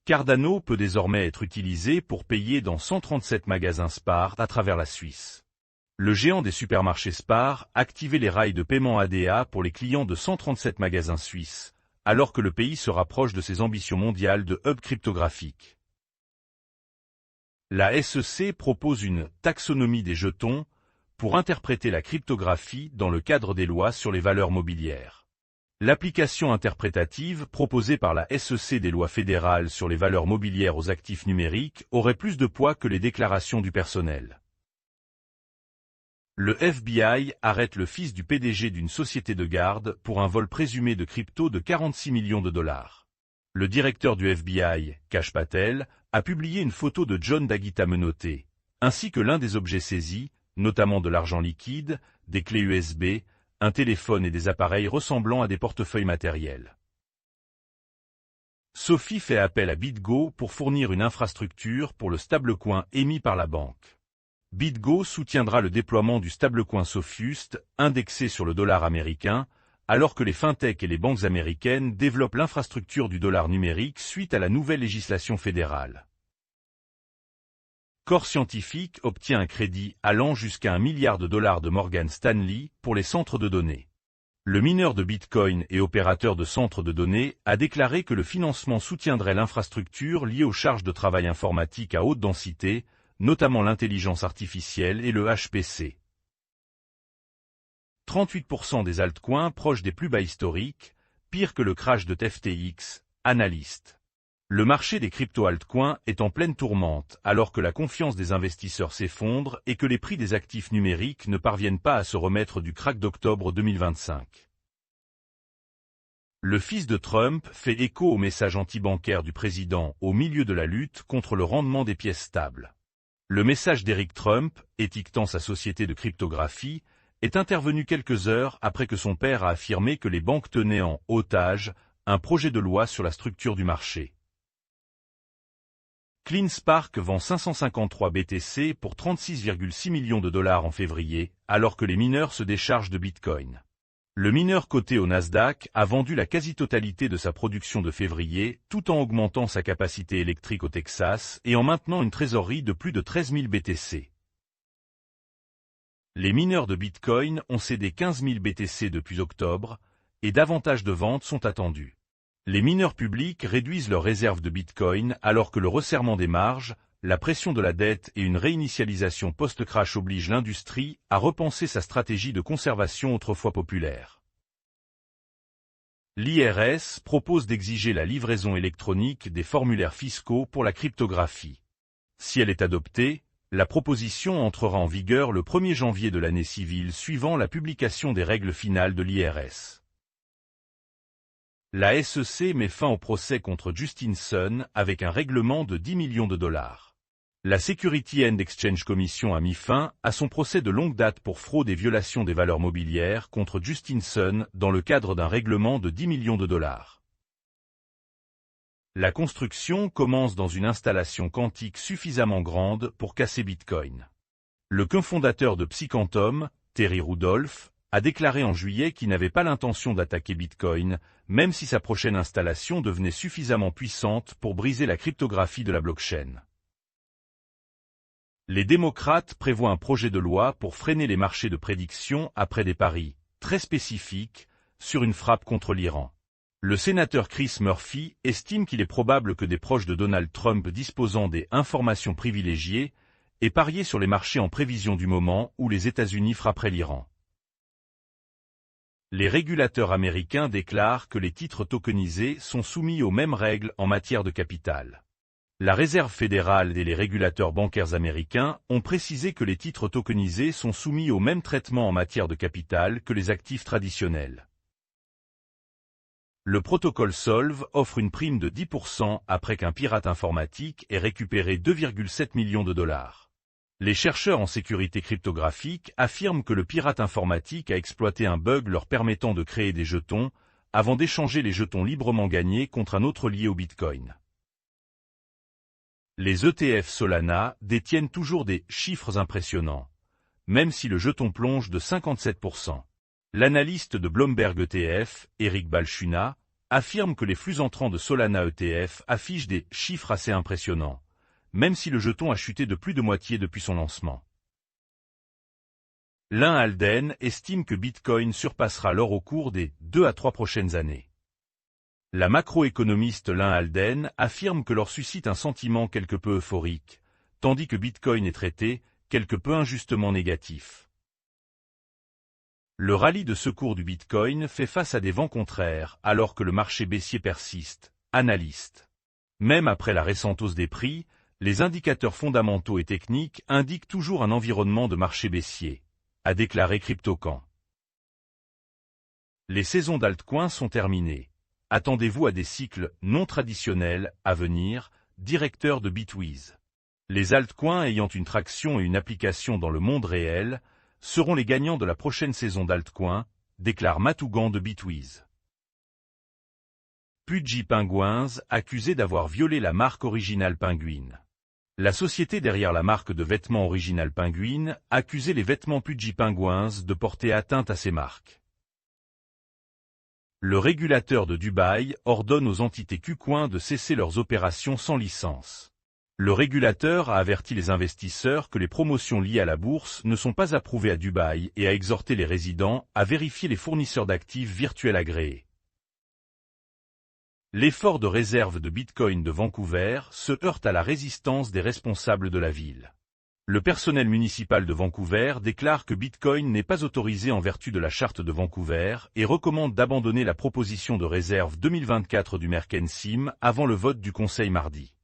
Cardano peut désormais être utilisé pour payer dans 137 magasins Spar à travers la Suisse. Le géant des supermarchés Spar a activé les rails de paiement ADA pour les clients de 137 magasins suisses, alors que le pays se rapproche de ses ambitions mondiales de hub cryptographique. La SEC propose une taxonomie des jetons pour interpréter la cryptographie dans le cadre des lois sur les valeurs mobilières. L'application interprétative proposée par la SEC des lois fédérales sur les valeurs mobilières aux actifs numériques aurait plus de poids que les déclarations du personnel. Le FBI arrête le fils du PDG d'une société de garde pour un vol présumé de crypto de 46 millions de dollars. Le directeur du FBI, Kash Patel, a publié une photo de John Daguita menotté, ainsi que l'un des objets saisis, notamment de l'argent liquide, des clés USB, un téléphone et des appareils ressemblant à des portefeuilles matériels. Sophie fait appel à BitGo pour fournir une infrastructure pour le stablecoin émis par la banque. BitGo soutiendra le déploiement du stablecoin Sophust, indexé sur le dollar américain, alors que les fintechs et les banques américaines développent l'infrastructure du dollar numérique suite à la nouvelle législation fédérale. Core Scientific obtient un crédit allant jusqu'à $1 milliard de Morgan Stanley pour les centres de données. Le mineur de Bitcoin et opérateur de centres de données a déclaré que le financement soutiendrait l'infrastructure liée aux charges de travail informatique à haute densité, notamment l'intelligence artificielle et le HPC. 38% des altcoins proches des plus bas historiques, pire que le crash de FTX, analystes. Le marché des crypto-altcoins est en pleine tourmente alors que la confiance des investisseurs s'effondre et que les prix des actifs numériques ne parviennent pas à se remettre du krach d'octobre 2025. Le fils de Trump fait écho au message anti-bancaire du président au milieu de la lutte contre le rendement des pièces stables. Le message d'Eric Trump, étiquetant sa société de cryptographie, est intervenu quelques heures après que son père a affirmé que les banques tenaient en otage un projet de loi sur la structure du marché. CleanSpark vend 553 BTC pour 36,6 millions de dollars en février, alors que les mineurs se déchargent de Bitcoin. Le mineur coté au Nasdaq a vendu la quasi-totalité de sa production de février, tout en augmentant sa capacité électrique au Texas et en maintenant une trésorerie de plus de 13 000 BTC. Les mineurs de Bitcoin ont cédé 15 000 BTC depuis octobre, et davantage de ventes sont attendues. Les mineurs publics réduisent leurs réserves de Bitcoin alors que le resserrement des marges, la pression de la dette et une réinitialisation post-crash obligent l'industrie à repenser sa stratégie de conservation autrefois populaire. L'IRS propose d'exiger la livraison électronique des formulaires fiscaux pour la cryptographie. Si elle est adoptée, la proposition entrera en vigueur le 1er janvier de l'année civile suivant la publication des règles finales de l'IRS. La SEC met fin au procès contre Justin Sun avec un règlement de 10 millions de dollars. La Security and Exchange Commission a mis fin à son procès de longue date pour fraude et violation des valeurs mobilières contre Justin Sun dans le cadre d'un règlement de 10 millions de dollars. La construction commence dans une installation quantique suffisamment grande pour casser Bitcoin. Le cofondateur de Psyquantum, Terry Rudolph, a déclaré en juillet qu'il n'avait pas l'intention d'attaquer Bitcoin, même si sa prochaine installation devenait suffisamment puissante pour briser la cryptographie de la blockchain. Les démocrates prévoient un projet de loi pour freiner les marchés de prédiction après des paris, très spécifiques, sur une frappe contre l'Iran. Le sénateur Chris Murphy estime qu'il est probable que des proches de Donald Trump disposant des informations privilégiées aient parié sur les marchés en prévision du moment où les États-Unis frapperaient l'Iran. Les régulateurs américains déclarent que les titres tokenisés sont soumis aux mêmes règles en matière de capital. La Réserve fédérale et les régulateurs bancaires américains ont précisé que les titres tokenisés sont soumis au même traitement en matière de capital que les actifs traditionnels. Le protocole Solv offre une prime de 10% après qu'un pirate informatique ait récupéré 2,7 millions de dollars. Les chercheurs en sécurité cryptographique affirment que le pirate informatique a exploité un bug leur permettant de créer des jetons, avant d'échanger les jetons librement gagnés contre un autre lié au Bitcoin. Les ETF Solana détiennent toujours des chiffres impressionnants, même si le jeton plonge de 57%. L'analyste de Bloomberg ETF, Eric Balchunas, affirme que les flux entrants de Solana ETF affichent des chiffres assez impressionnants, même si le jeton a chuté de plus de moitié depuis son lancement. Lyn Alden estime que Bitcoin surpassera l'or au cours des 2 à 3 prochaines années. La macroéconomiste Lyn Alden affirme que l'or suscite un sentiment quelque peu euphorique, tandis que Bitcoin est traité quelque peu injustement négatif. Le rallye de secours du Bitcoin fait face à des vents contraires alors que le marché baissier persiste, analystes. Même après la récente hausse des prix, les indicateurs fondamentaux et techniques indiquent toujours un environnement de marché baissier, a déclaré CryptoCan. Les saisons d'altcoins sont terminées. Attendez-vous à des cycles non traditionnels à venir, directeur de Bitwiz. Les altcoins ayant une traction et une application dans le monde réel seront les gagnants de la prochaine saison d'altcoins, déclare Matougan de Bitwiz. Pudgy Penguins accusé d'avoir violé la marque Original Penguin. La société derrière la marque de vêtements Original Penguin accusait les vêtements Pudgy Penguins de porter atteinte à ces marques. Le régulateur de Dubaï ordonne aux entités KuCoin de cesser leurs opérations sans licence. Le régulateur a averti les investisseurs que les promotions liées à la bourse ne sont pas approuvées à Dubaï et a exhorté les résidents à vérifier les fournisseurs d'actifs virtuels agréés. L'effort de réserve de Bitcoin de Vancouver se heurte à la résistance des responsables de la ville. Le personnel municipal de Vancouver déclare que Bitcoin n'est pas autorisé en vertu de la charte de Vancouver et recommande d'abandonner la proposition de réserve 2024 du Merkensim avant le vote du Conseil mardi.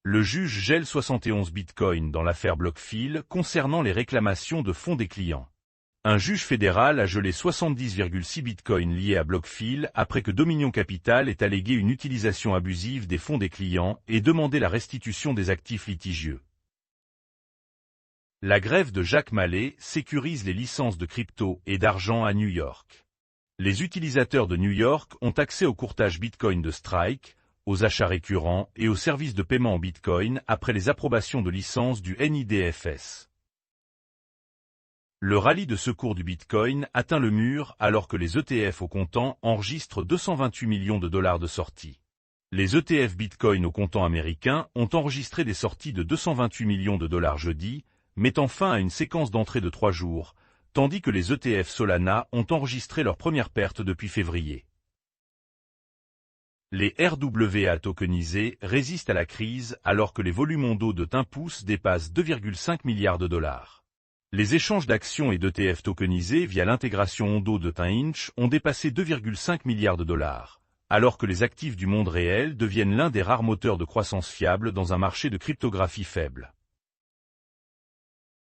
Le juge gèle 71 bitcoins dans l'affaire BlockFi concernant les réclamations de fonds des clients. Un juge fédéral a gelé 70,6 bitcoins liés à BlockFi après que Dominion Capital ait allégué une utilisation abusive des fonds des clients et demandé la restitution des actifs litigieux. La grève de Jack Malley sécurise les licences de crypto et d'argent à New York. Les utilisateurs de New York ont accès au courtage Bitcoin de Strike, aux achats récurrents et aux services de paiement en Bitcoin après les approbations de licences du NIDFS. Le rallye de secours du Bitcoin atteint le mur alors que les ETF au comptant enregistrent 228 millions de dollars de sorties. Les ETF Bitcoin au comptant américains ont enregistré des sorties de 228 millions de dollars jeudi, mettant fin à une séquence d'entrée de 3 jours, tandis que les ETF Solana ont enregistré leur première perte depuis février. Les RWA tokenisés résistent à la crise alors que les volumes ondos de Timpous dépassent 2,5 milliards de dollars. Les échanges d'actions et d'ETF tokenisés via l'intégration Ondo de Tinch ont dépassé 2,5 milliards de dollars, alors que les actifs du monde réel deviennent l'un des rares moteurs de croissance fiables dans un marché de cryptographie faible.